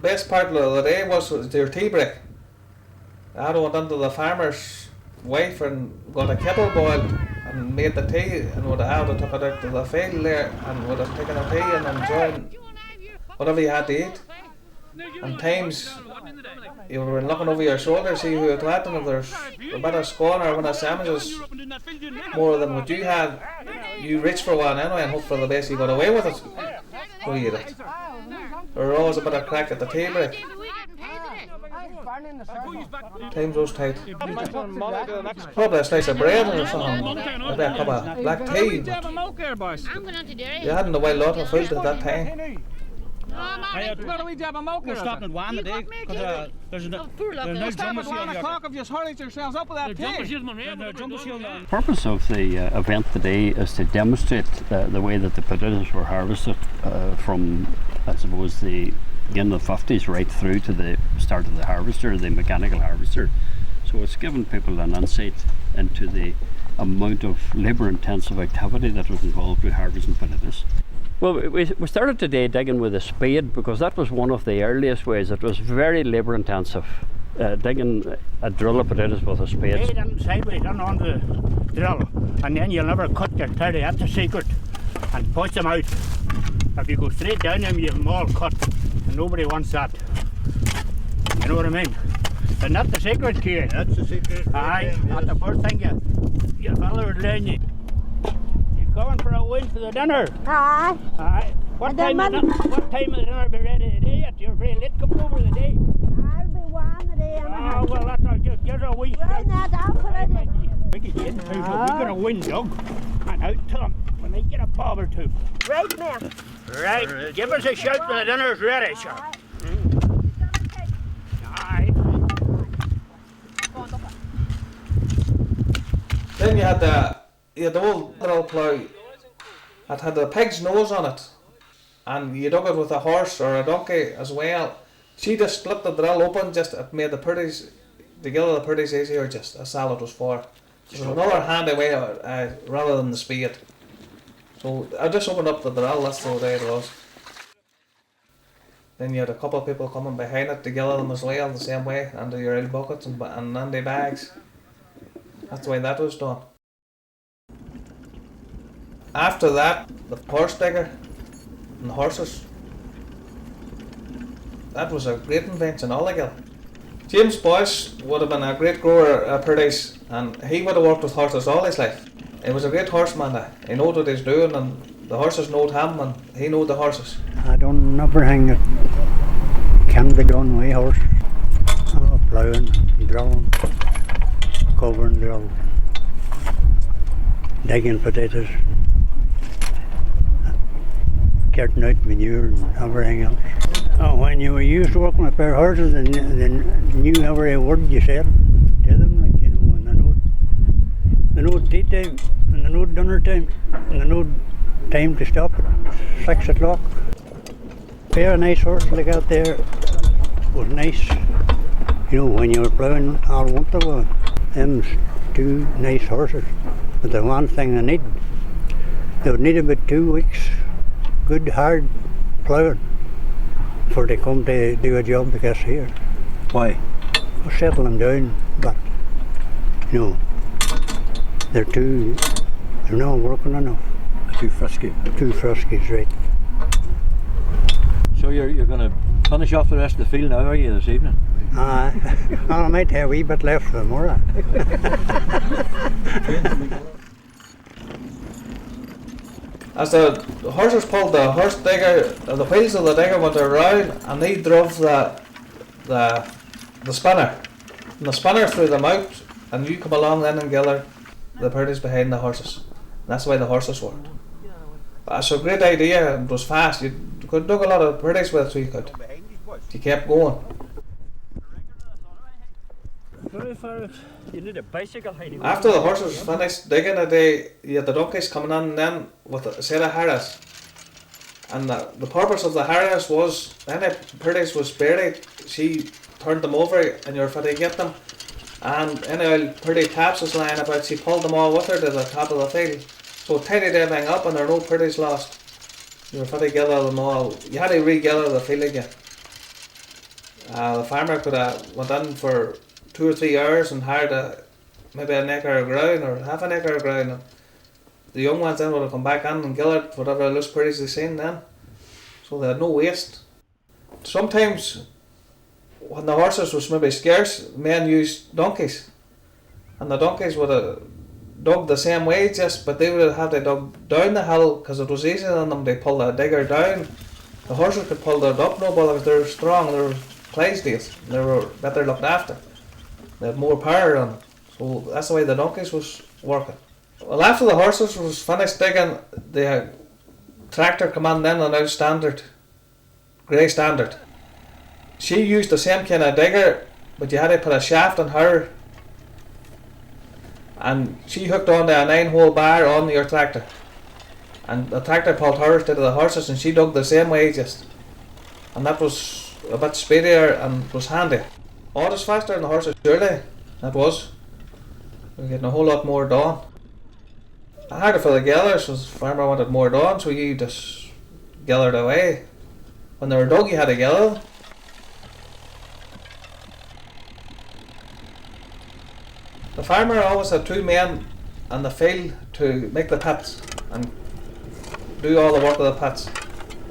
best part of the day was their tea break. I went into the farmer's wife and got a kettle boiled and made the tea, and would have took it out to the field there and would have taken a tea and enjoying whatever you had to eat. And times you were looking over your shoulder, see who had had, and if there's a bit of scone or one of sandwiches more than what you had, you reached for one anyway and hoped for the best you got away with it. So you did it. There was always a bit of crack at the tea break. Times was tight. Probably a slice of bread or something. Maybe a cup of black tea. You hadn't a wild lot of food at that time. We're stopping at 1 today because there's no jumbo shield. 1 o'clock if you hurried yourselves up with that tea. The purpose of the event today is to demonstrate the way that the potatoes were harvested from, I suppose, the beginning of the 50s right through to the start of the harvester, the mechanical harvester. So it's given people an insight into the amount of labour-intensive activity that was involved with harvesting potatoes. Well, we started today digging with a spade because that was one of the earliest ways. It was very labour intensive, digging a drill of potatoes with a spade. Lay them sideways on the drill, and then you'll never cut your teddy. That's the secret. And push them out. If you go straight down them, you have them all cut, and nobody wants that. You know what I mean? And that's the secret, kid. That's the secret. Aye, that's the first thing your fella would learn you. Going for a win for the dinner? Aye. Aye. What time of the dinner be ready today? You're very late coming over today. I'll be 1 today. Oh, well, that's all. Just give her a wee Right now, I'll put it in. We can get into so we're going to win, Doug. And out to them when they get a bob or two. Right, man. Right. Give us a shout when the dinner's ready, sir. Aye. Then you had the old drill plough that had the pig's nose on it, and you dug it with a horse or a donkey as well. She just split the drill open, just it made the purdies, the gill of the purdies easier, just as salad was for. So it was another handy way rather than the spade. So I just opened up the drill, that's the way it was. Then you had a couple of people coming behind it to gill them as well, the same way, under your oil buckets and handy bags. That's the way that was done. After that, the horse digger and the horses. That was a great invention altogether. James Boyce would have been a great grower of purdies, and he would have worked with horses all his life. He was a great horseman. He knowed what he's doing, and the horses knowed him, and he knowed the horses. I done everything that can be done with a horse. Ploughing, drilling, covering drill, digging potatoes, getting out manure and everything else. When you were used to working with a pair of horses and knew every word you said to them, like, you know, and they know tea time, and they know dinner time, and they know time to stop at 6 o'clock. A pair of nice horses like that there was nice, you know, when you were ploughing all winter with them. Two nice horses, but the one thing they would need about 2 weeks good hard ploughing before they come to do a job like this here. Why? We'll settle them down, but you know, they're not working enough. Too frisky. Too frisky, right. So you're going to finish off the rest of the field now, are you, this evening? Well, I might have a wee bit left for tomorrow. As the horses pulled the horse digger, the wheels of the digger went around, and he drove the spinner. And the spinner threw them out, and you come along then and gather the purdies behind the horses. And that's the way the horses worked. That's a great idea. It was fast. You could do a lot of purdies with it, so you kept going. You need a bicycle. After the horses finished digging a day, you had the donkeys coming in then with a set of harrows. And the purpose of the harrows was, any purdies was buried, she turned them over and you were fit to get them. And any old purdy taps was lying about, she pulled them all with her to the top of the field. So tidied everything up and there were no purdies lost. You were fit to gather them all. You had to re-gather the field again. The farmer could have went in for 2 or 3 hours and hired maybe an acre of ground or half an acre of ground. And the young ones then would have come back in and gillered whatever loose pretties they seen then. So they had no waste. Sometimes when the horses was maybe scarce, men used donkeys. And the donkeys would have dug the same way just, but they would have had to dug down the hill because it was easier on them to pull the digger down. The horses could pull it up no bother because they were strong, they were Clydesdales, they were better looked after. They had more power on them. So that's the way the donkeys was working. Well, after the horses was finished digging, the tractor come in then, an old standard, grey standard. She used the same kind of digger, but you had to put a shaft on her, and she hooked onto a 9-hole bar on your tractor. And the tractor pulled her instead of the horses, and she dug the same way just. And that was a bit speedier and was handy. Oh, it was faster than the horses, surely. That was. We were getting a whole lot more done. Harder for the gellers, was the farmer wanted more done, so you just gellered away. When they were dug, you had to gell. The farmer always had 2 men in the field to make the pits and do all the work of the pits.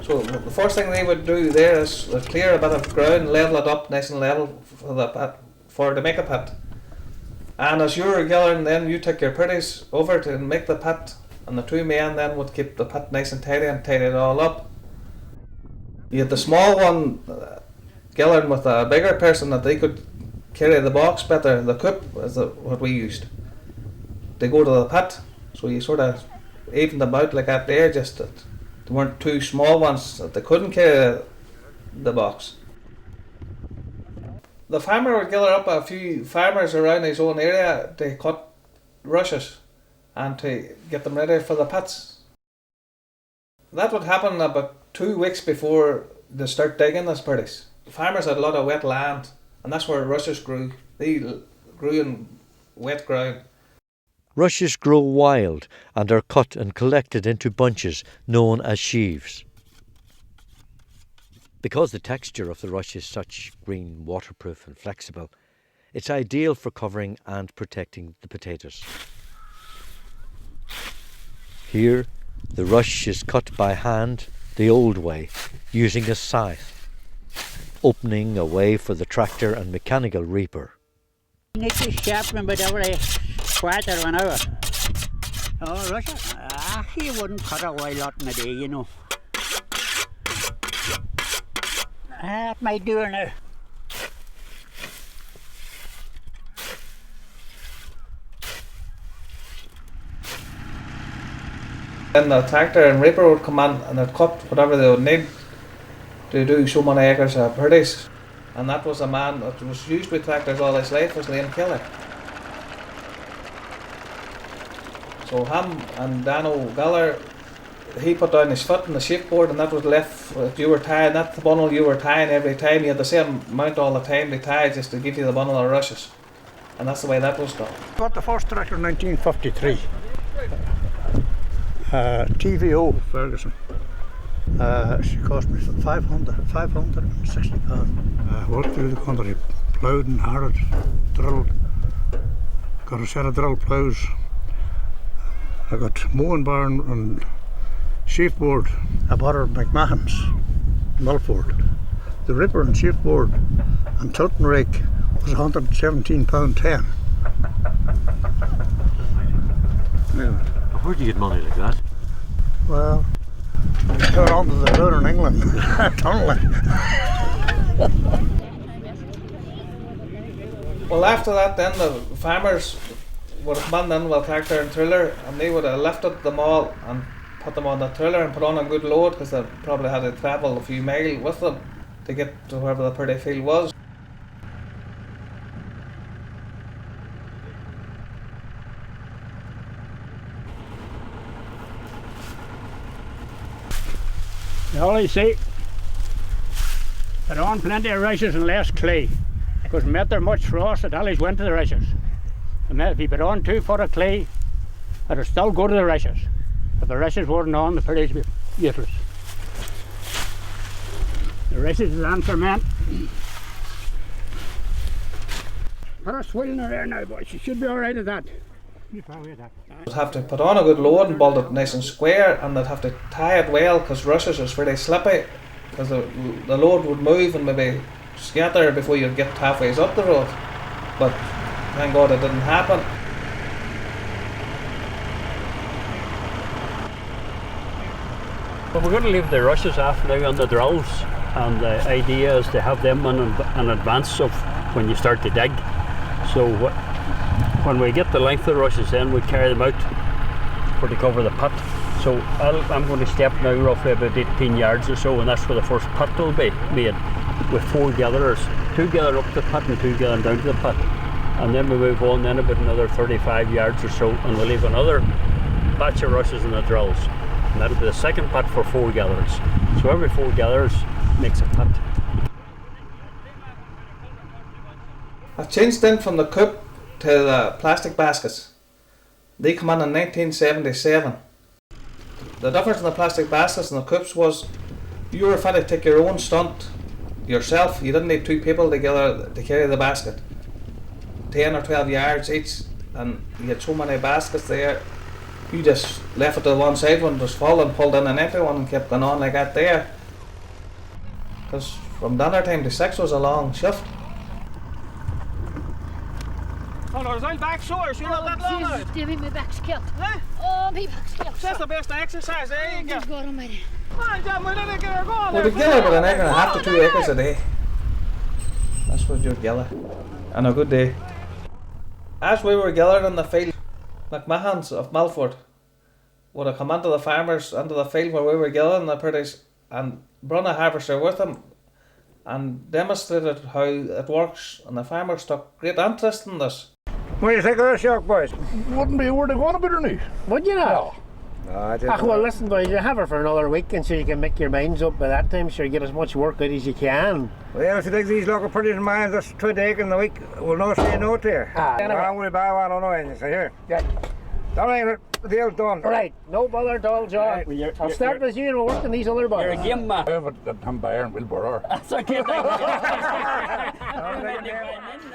So the first thing they would do there is clear a bit of ground, level it up nice and level for the pit, to make a pit. And as you were gellering, then you took your pretties over to make the pit, and the 2 men then would keep the pit nice and tidy it all up. You had the small one gellering with a bigger person that they could carry the box better. The coop is what we used. They go to the pit, so you sort of evened them out like that there, just that there weren't 2 small ones that they couldn't carry the box. The farmer would gather up a few farmers around his own area to cut rushes and to get them ready for the pits. That would happen about 2 weeks before they start digging the Spuds. Farmers had a lot of wet land, and that's where rushes grew. They grew in wet ground. Rushes grow wild and are cut and collected into bunches known as sheaves. Because the texture of the rush is such green, waterproof and flexible, it's ideal for covering and protecting the potatoes. Here, the rush is cut by hand the old way, using a scythe, opening a way for the tractor and mechanical reaper. You need to sharpen about every quarter of an hour. Oh, Russia? He wouldn't cut a whole lot in a day, you know. That might do her now. Then the tractor and reaper would come in and they'd cut whatever they would need to do so many acres of produce. And that was a man that was used with tractors all his life, was Liam Kelly. So him and Dan O'Geller, he put down his foot on the sheep board, and that was left. If you were tying, that's the bundle you were tying every time. You had the same amount all the time to tie, just to give you the bundle of rushes. And that's the way that was done. Got the first tractor in 1953. TVO Ferguson. She cost me £560. Worked through the country, ploughed and harrowed, drilled. Got a set of drill ploughs. I got mowing barn and sheaf board. I bought her at McMahon's, Milford. The ripper and sheaf board and tilting rake was £117.10. Yeah. Where'd you get money like that? Well, turn on to the road in England, tunneling. Well, after that, then the farmers would have come in with a tractor and trailer, and they would have lifted them all and put them on the trailer and put on a good load, because they probably had to travel a few miles with them to get to wherever the paddy field was. You always say, put on plenty of rushes and less clay, because met there much frost, it always went to the rushes. And if you put on 2 foot of clay, it'll still go to the rushes. If the rushes weren't on, the paddies would be useless. The rushes is on ferment. Put her swilling her there now, boy. She should be alright at that. You probably that. They'd have to put on a good load and bolt it nice and square, and they'd have to tie it well because rushes is very slippy, because the load would move and maybe scatter before you'd get halfway up the road. But thank God it didn't happen. But we're going to leave the rushes off now on the drills, and the idea is to have them in advance of when you start to dig. So when we get the length of the rushes in, we carry them out to cover the pit. So I'm going to step now roughly about 18 yards or so, and that's where the first pit will be made, with 4 gatherers, 2 gather up the pit and 2 gather down to the pit. And then we move on then about another 35 yards or so, and we'll leave another batch of rushes in the drills. And that'll be the second pit for 4 gatherers. So every 4 gatherers makes a pit. I've changed then from the coop to the plastic baskets. They come in 1977. The difference in the plastic baskets and the coops was you were fit to take your own stunt yourself. You didn't need 2 people together to carry the basket. 10 or 12 yards each, and you had so many baskets there. You just left it to one side, one was full, and pulled in an empty one and kept going on like that there. Because from dinner time to 6 was a long shift. Oh, there's old back sores, you know that long now. Davy, my back's killed. Huh? Oh, my back's killed. That's the best exercise, there you go. God almighty. Come on, John, we need to get her going. Well, we gather about 1.5 to 2 acres a day. That's what you'd gather. On a good day. As we were gathered in the field, McMahon's of Milford would have come into the farmers, into the field where we were gathering the produce, and brought a harvester with them and demonstrated how it works, and the farmers took great interest in this. What do you think of this, yoke boys? Wouldn't be where they going a bit or not? Would you not? Well, listen, boys, you have her for another week, and so you can make your minds up by that time, so you get as much work out as you can. Well, if you dig these local produce of mine, that's 20 acres in the week, we'll not say no to you. I'm going to buy one on anything, so here. Yeah. Don't the deal's done. Right, no bother at all, John. Right. I'll start with you and we'll work on these other boys. You're a game man. I'm buying Wilbur. That's okay.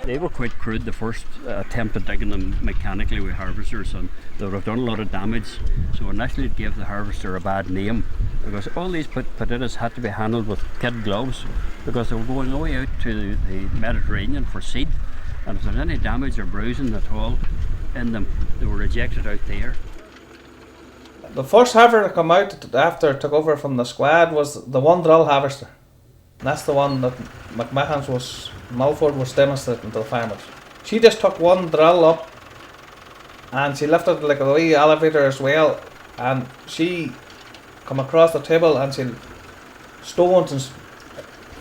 They were quite crude, the first attempt at digging them mechanically with harvesters, and they would have done a lot of damage. So initially it gave the harvester a bad name, because all these potatoes had to be handled with kid gloves, because they were going all the way out to the Mediterranean for seed, and if there was any damage or bruising at all in them, they were ejected out there. The first harvester to come out after it took over from the squad was the one drill harvester. And that's the one that McMahon's Milford was demonstrating to the farmers. She just took one drill up and she lifted like a wee elevator as well, and she come across the table and she stones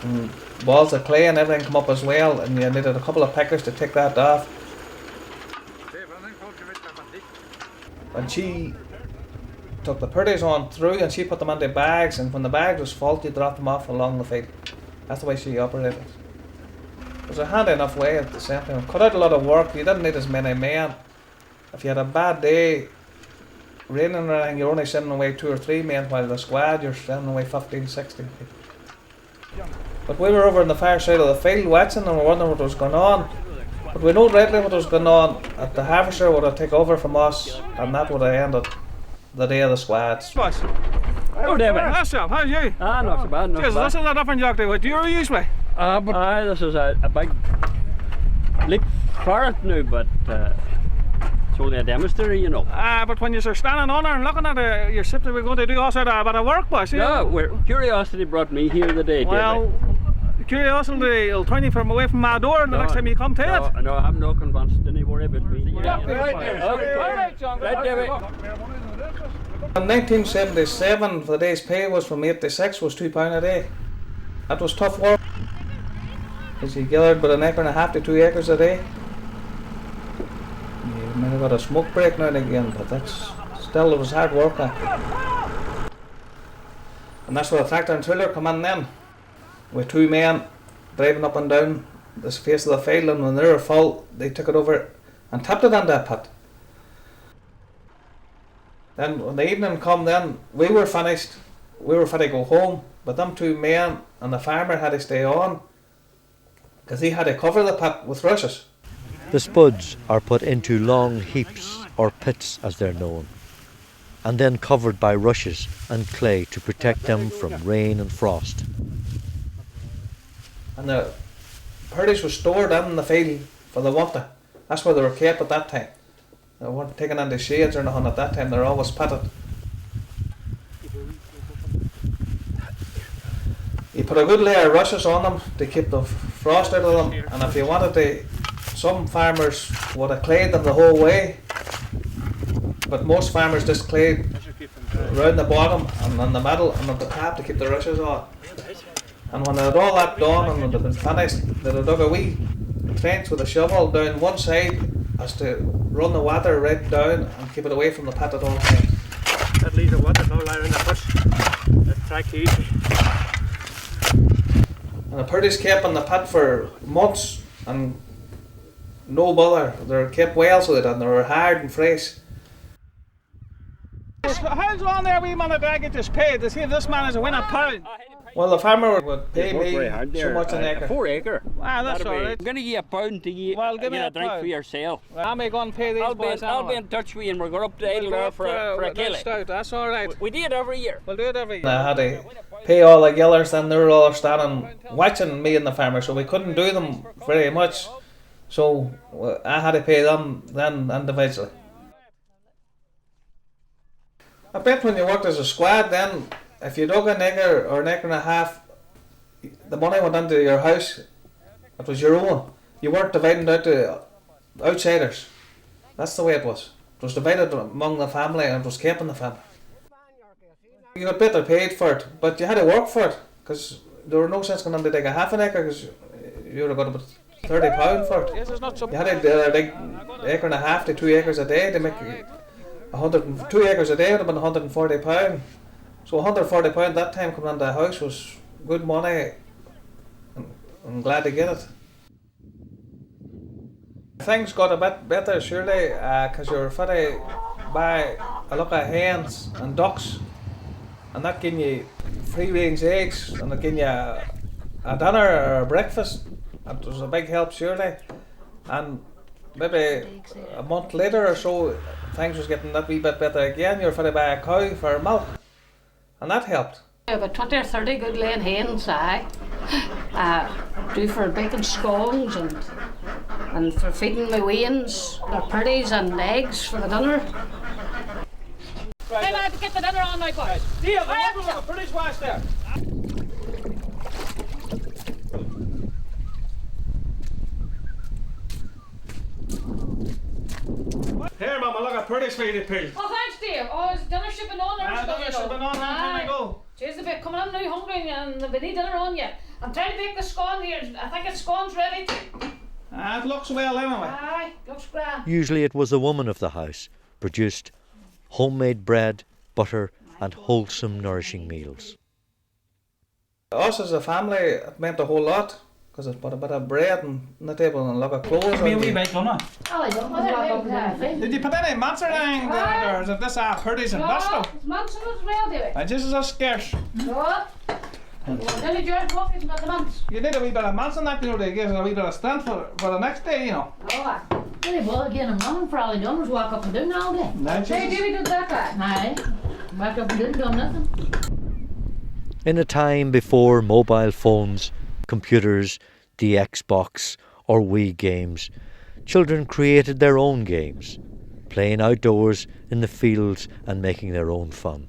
and balls of clay and everything come up as well, and you needed a couple of pickers to take that off. And she took the produce on through and she put them into bags, and when the bag was full, you dropped them off along the field. That's the way she operated. It was a handy enough way at the same time. Cut out a lot of work, you didn't need as many men. If you had a bad day, raining or anything, you're only sending away 2 or 3 men, while the squad you're sending away 15, 16 people. But we were over on the far side of the field watching and we were wondering what was going on. But we know rightly what was going on. At the harvester would have taken over from us, and that would have ended the day of the squads. Hello, David. How's you? Not so bad, not so bad. This is a different job to what do you usually? This is a big leap forward now, but it's only a demonstrator, you know. But when you're standing on there and looking at it, you're simply going to do also a bit of work, boys. Yeah, curiosity brought me here today, well, David. Curiosity will turn you from away from my door the next time you come to it. No, I'm not convinced. Don't worry about me. Right, John. Right, David. In 1977, the day's pay was from 8 to 6, was £2 a day. That was tough work. Because you gathered about 1.5 to 2 acres a day. You might have got a smoke break now and again, but it was hard work. And that's where the tractor and trailer come in then, with 2 men driving up and down the face of the field, and when they were full, they took it over and tipped it into a pit. Then when the evening come, then we were finished. We were fit to go home, but them 2 men and the farmer had to stay on, because he had to cover the pit with rushes. The spuds are put into long heaps, or pits as they're known, and then covered by rushes and clay to protect them from rain and frost. And the paddies were stored in the field for the winter. That's where they were kept at that time. They weren't taken into shades or nothing at that time, they were always pitted. You put a good layer of rushes on them to keep the frost out of them, and if you wanted to, some farmers would have clayed them the whole way, but most farmers just clayed around the bottom and in the middle and on the top to keep the rushes on. And when they had all that done and they'd been finished, they'd have dug a wee trench with a shovel down one side as to run the water right down and keep it away from the pit at all times. That leaves the water all around the pit. That's track easy. And the paddies kept in the pit for months and no bother. They were kept well so that they were hard and fresh. How's on there wee man that I get this paid to see if this man is a winning pound? Well, the farmer would pay me so much an 4 acre. acre. Ah, that's all right. I'm going to give you a pound to get, Well, give me a a drink pound. for yourself. Well, I'm going to pay these boys I'll be in touch with you and we're going up to Idle there for a killie. That's all right. We do it every year. We'll do it every year. I had to pay all the gillers and they were all standing watching me and the farmer, so we couldn't do them very much. So I had to pay them then individually. I bet when you worked as a squad then, if you dug an acre or an acre and a half, the money went into your house. It was your own. You weren't dividing out to outsiders. That's the way it was. It was divided among the family and it was kept in the family. You got better paid for it, but you had to work for it because there were no sense going on to dig a half an acre because you would have got about £30 for it. Yes, it's not so You had to dig acre and a half to 2 acres a day to make 2 acres a day would have been £140. So £140 that time coming into the house was good money. I'm glad to get it. Things got a bit better surely because you were fit to buy a lot of hens and ducks, and that gave you free range eggs and it gave you a dinner or a breakfast. It was a big help surely. And maybe a month later or so things was getting that wee bit better again. You were fit to buy a cow for milk, and that helped. About 20 or 30 good laying hens, do for baking scones and for feeding my weans, their paddies and eggs for the dinner. Right, Hey lad, get the dinner on now, boys. Deal, the British wash there. Here, Mama, look at British for you to peel. Oh, thanks, Dave. Oh, is dinner should be on there? Dinner should be on long time ago. Jeez, they're coming in now hungry and we need dinner on you. I'm trying to bake the scone here. I think the scone's ready. It looks well anyway. Aye, looks grand. Usually it was the woman of the house, produced homemade bread, butter and wholesome nourishing meals. Us as a family, it meant a whole lot because it put a bit of bread on the table and a lot of clothes on Me a wee you. bite, don't I? Oh, I don't know. Did you put any mats or anything there, or is it this Purdy's and Busto? It's months as well, do it. This is a scarce. No. Then you join coffee and got the months. You need a wee bit of mats on that, you know, to give us a wee bit of strength for the next day, you know. Oh, really well again. I'm running for all I done was walk up and down all day. Hey, Davey did that guy. Aye. Walk up and didn't do nothing. In a time before mobile phones, computers, the Xbox or Wii games, children created their own games, playing outdoors in the fields and making their own fun.